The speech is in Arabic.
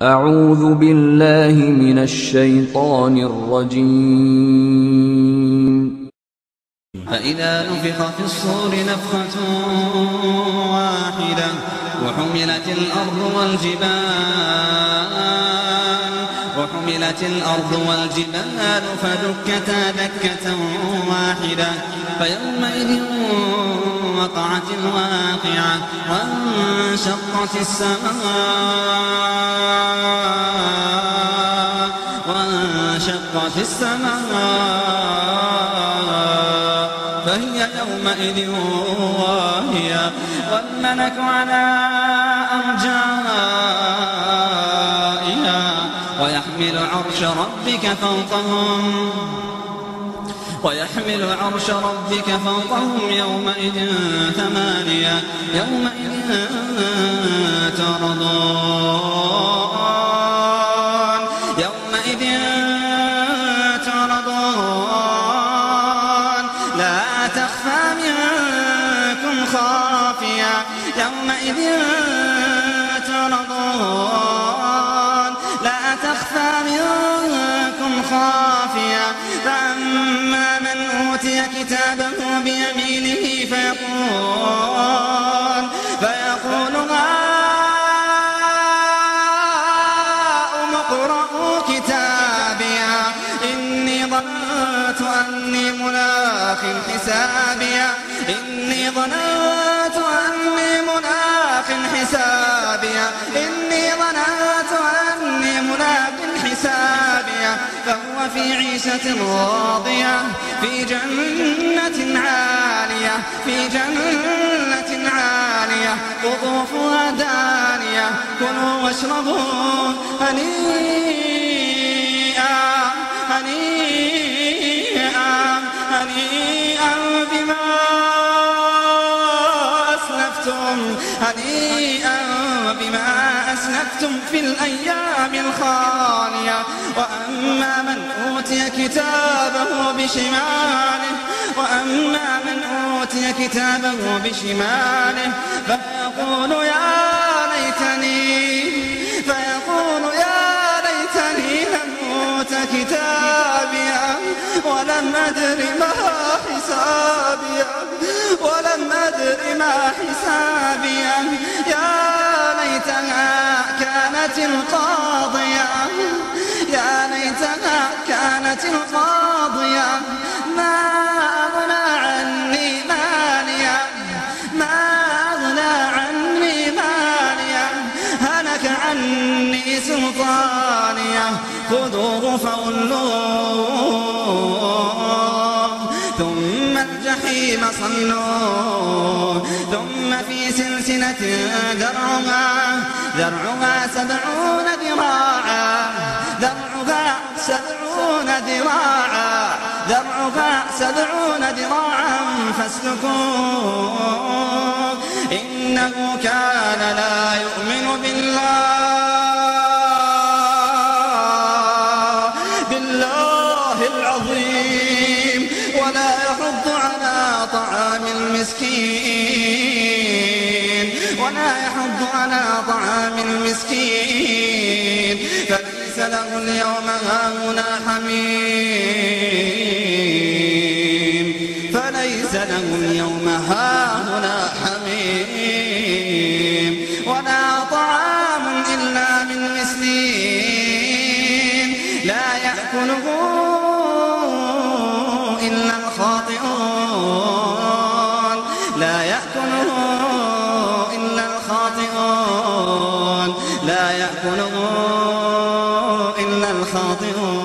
أعوذ بالله من الشيطان الرجيم. فإذا نفخ في الصور نفخة واحدة وحملت الأرض والجبال فدكتا دكة واحدة فيومئذ وقعت الواقعة وانشقت السماء فهي يومئذ واهية والملك على أرجائها ويحمل عرش ربك فوقهم يومئذ ثمانية يومئذ تعرضون لا تخفى منكم خافية يومئذ تعرضون لا تخفى منكم خافية فأما من أوتي كتابه بيمينه فيقول هاؤم اقرءوا كتابيه إني ظننت أني ملاق حسابيه فهو في عيشة راضية في جنة عالية قطوفها دانية كلوا واشربوا هنيئا بما أسلفتم في الأيام الخالية وأما من أوتي كتابه بشماله فيقول يا ليتني لم أوت كتابيه ولم أدر ما حسابيه يا ليتها كانت القاضية ما أغنى عني مالية هلك عني سلطانية خذوه فغلوه ثم الجحيم صلوه ثم في سلسلة ذرعها 70 ذراعا فاسلكوه إنه كان لا يؤمن بالله العظيم ولا يحض على طعام المسكين فليس له اليوم هاهنا حميم ولا طعام إلا من غسلين لا يأكله إلا الخاطئون